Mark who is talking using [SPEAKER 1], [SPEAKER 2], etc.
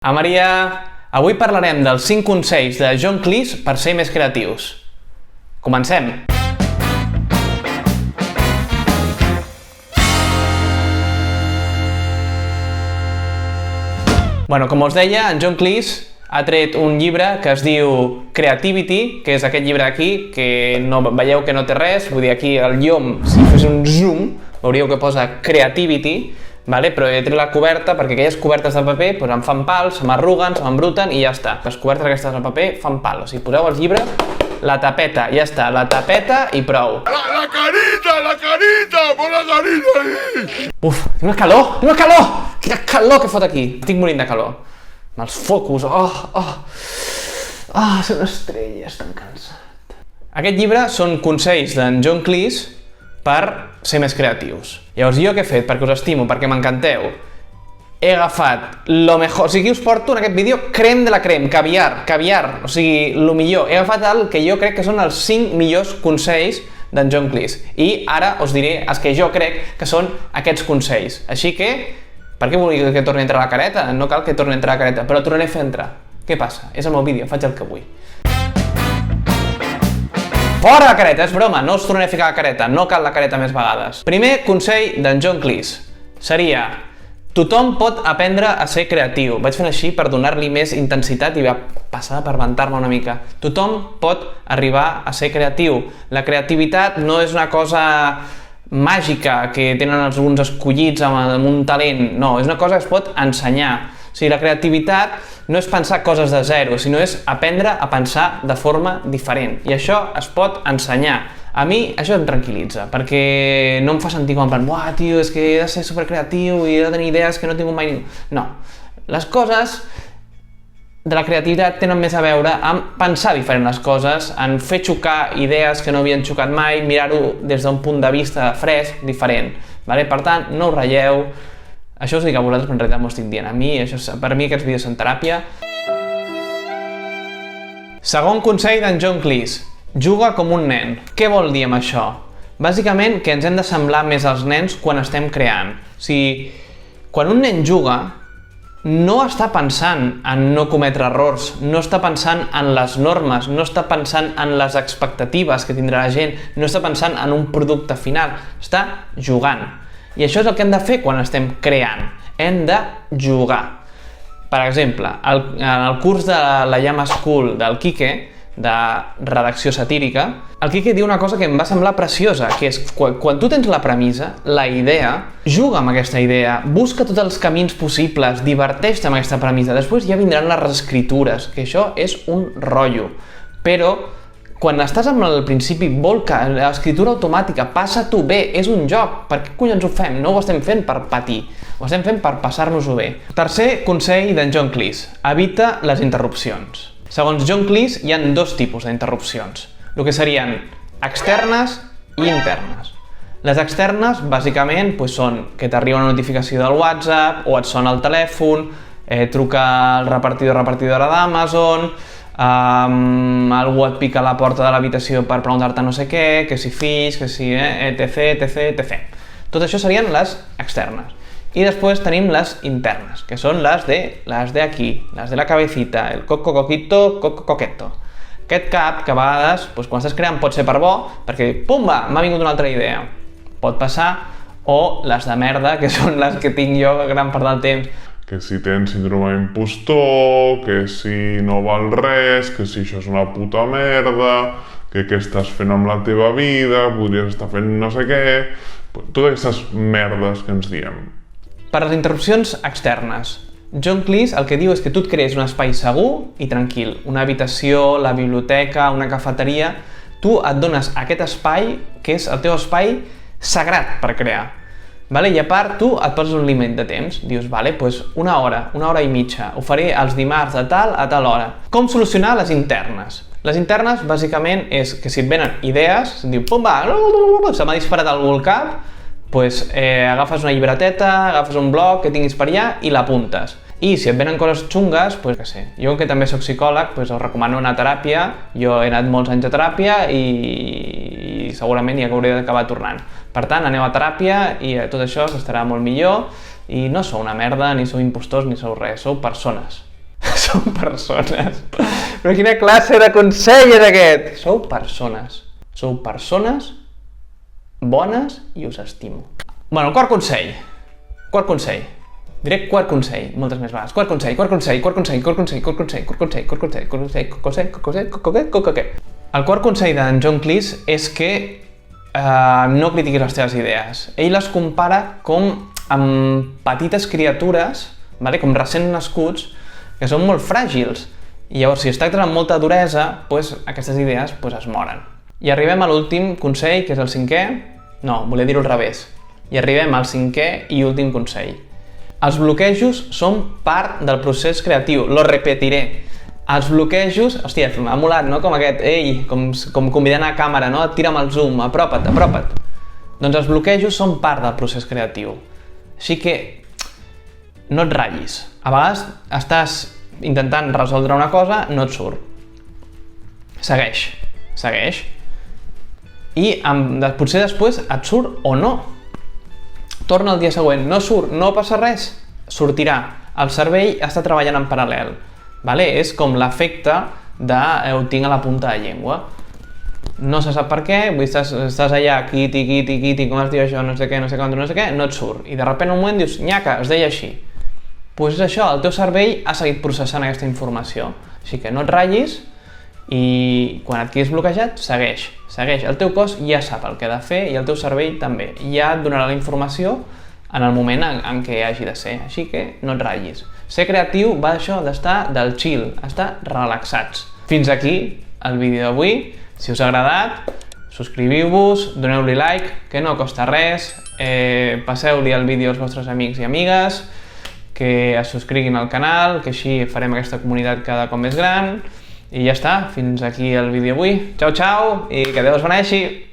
[SPEAKER 1] Maria, avui parlarem dels 5 consells de John Cleese per ser més creatius. Comencem! Com us deia, en John Cleese ha tret un llibre que es diu Creativity, que és aquest llibre d'aquí, que no, veieu que no té res, vull dir, aquí el llom, si fes un zoom, veuríeu que posa Creativity, però he tret la coberta perquè aquelles cobertes de paper em fan pals, se m'arruguen, se m'embruten i ja està. Les cobertes aquestes de paper fan pal, o sigui, poseu el llibre, la tapeta, ja està, la tapeta i prou.
[SPEAKER 2] La carita, pon la carita ahí!
[SPEAKER 1] Uf, tinc una calor! Quina calor que fot aquí! Estic morint de calor. Amb els focus, són estrelles, tan cansat. Aquest llibre són consells d'en John Cleese per ser més creatius. Llavors, jo què he fet? Perquè us estimo, perquè m'encanteu. He agafat lo mejor, o sigui, us porto en aquest vídeo crème de la crème, caviar, o sigui, lo millor. He agafat el que jo crec que són els 5 millors consells d'en John Cleese. I ara us diré els que jo crec que són aquests consells. Així que, per què vull que torni a entrar la careta? No cal que torni a entrar la careta, però tornaré a fer entrar. Què passa? És el meu vídeo, faig el que vull. Fora la careta, és broma, no us tornaré a ficar la careta, no cal la careta més vegades. Primer consell d'en John Cleese seria: tothom pot aprendre a ser creatiu. Vaig fent així per donar-li més intensitat i va passar per ventar-me una mica. Tothom pot arribar a ser creatiu. La creativitat no és una cosa màgica que tenen alguns escollits amb un talent, no, és una cosa que es pot ensenyar. O sigui, la creativitat no és pensar coses de zero, sinó és aprendre a pensar de forma diferent. I això es pot ensenyar. A mi això em tranquil·litza, perquè no em fa sentir com en plan, buah, tio, és que he de ser supercreatiu i he de tenir idees que no he tingut mai... No. Les coses de la creativitat tenen més a veure amb pensar diferent les coses, en fer xocar idees que no havien xocat mai, mirar-ho des d'un punt de vista fresc, diferent. Per tant, no us ratlleu. Això us dic a vosaltres, però en realitat m'ho estic dient a mi, per mi aquests vídeos són teràpia. Segon consell d'en John Cleese: juga com un nen. Què vol dir amb això? Bàsicament que ens hem de semblar més als nens quan estem creant. O sigui, quan un nen juga, no està pensant en no cometre errors, no està pensant en les normes, no està pensant en les expectatives que tindrà la gent, no està pensant en un producte final, està jugant. I això és el que hem de fer quan estem creant. Hem de jugar. Per exemple, en el curs de la Llama School del Quique, de redacció satírica, el Quique diu una cosa que em va semblar preciosa, que és quan tu tens la premissa, la idea, juga amb aquesta idea, busca tots els camins possibles, diverteix-te amb aquesta premissa, després ja vindran les reescritures, que això és un rotllo. Però quan estàs amb el principi, vol que l'escriptura automàtica, passa-t'ho bé, és un joc, per què collons ho fem? No ho estem fent per patir, ho estem fent per passar-nos-ho bé. Tercer consell d'en John Cleese: evita les interrupcions. Segons John Cleese, hi ha 2 tipus d'interrupcions, el que serien externes i internes. Les externes, bàsicament, són que t'arriba una notificació del WhatsApp, o et sona el telèfon, truca el repartidora d'Amazon, algú et pica a la porta de l'habitació per preguntar-te no sé què, que si fills, que si etc. Tot això serien les externes. I després tenim les internes, que són les de aquí, les de la cabecita, el coquito. Aquest cap que a vegades, quan estàs creant, pot ser per bo, perquè pumba, m'ha vingut una altra idea. Pot passar, o les de merda, que són les que tinc jo gran part del temps.
[SPEAKER 2] Que si tens síndrome d'impostor, que si no val res, que si això és una puta merda, que què estàs fent amb la teva vida, podries estar fent no sé què... Totes aquestes merdes que ens diem.
[SPEAKER 1] Per les interrupcions externes, John Cleese el que diu és que tu et crees un espai segur i tranquil. Una habitació, la biblioteca, una cafeteria... Tu et dones aquest espai, que és el teu espai sagrat per crear. I a part, tu et poses un límit de temps. Dius, una hora i mitja. Ho faré els dimarts de tal a tal hora. Com solucionar les internes? Les internes, bàsicament, és que si et venen idees, se't diu, pumba, se m'ha disparat algú al cap, agafes una llibreteta, agafes un bloc que tinguis per allà i l'apuntes. I si et venen coses xungues, jo que també soc psicòleg, us recomano anar a teràpia. Jo he anat molts anys a teràpia i segurament ja hauré d'acabar tornant. Per tant, aneu a teràpia i tot això s'estarà molt millor i no sou una merda, ni sou impostors, ni sou res, sou persones. Sou persones. Però quina classe de consell és aquest? Sou persones. Sou persones bones i us estimo. Bueno, quart consell. Quart consell. Diré quart consell, moltes més vegades. Quart consell. El quart consell d'en John Cleese és que no critiquis les teves idees. Ell les compara com amb petites criatures, com recent nascuts, que són molt fràgils. I llavors, si es tracten amb molta duresa, aquestes idees es moren. I arribem a l'últim consell, que és el cinquè. No, volia dir-ho al revés. I arribem al cinquè i últim consell. Els bloquejos són part del procés creatiu. Lo repetiré. Els bloquejos... Hòstia, m'ha molat, no? Com aquest, ei, com convidant a càmera, no? Tira'm el zoom, apropa't. Doncs els bloquejos són part del procés creatiu. Així que no et ratllis. A vegades estàs intentant resoldre una cosa, no et surt. Segueix. I potser després et surt o no. Torna el dia següent, no surt, no passa res, sortirà. El cervell està treballant en paral·lel. És com l'efecte de ho tinc a la punta de llengua. No se sap per què, estàs allà, quiti, com es diu això, no sé què, no et surt. I de sobte en un moment dius, nyaca, es deia així. Doncs és això, el teu cervell ha seguit processant aquesta informació. Així que no et ratllis i quan et quedis bloquejat, segueix. El teu cos ja sap el que ha de fer i el teu cervell també. Ja et donarà la informació en el moment en què hagi de ser. Així que no et ratllis. Ser creatiu va d'això, d'estar del chill, estar relaxats. Fins aquí el vídeo d'avui. Si us ha agradat, subscriviu-vos, doneu-li like, que no costa res, passeu-li el vídeo als vostres amics i amigues, que es subscriguin al canal, que així farem aquesta comunitat cada cop més gran. I ja està, fins aquí el vídeo d'avui. Ciao, ciao, i que Déu us beneixi!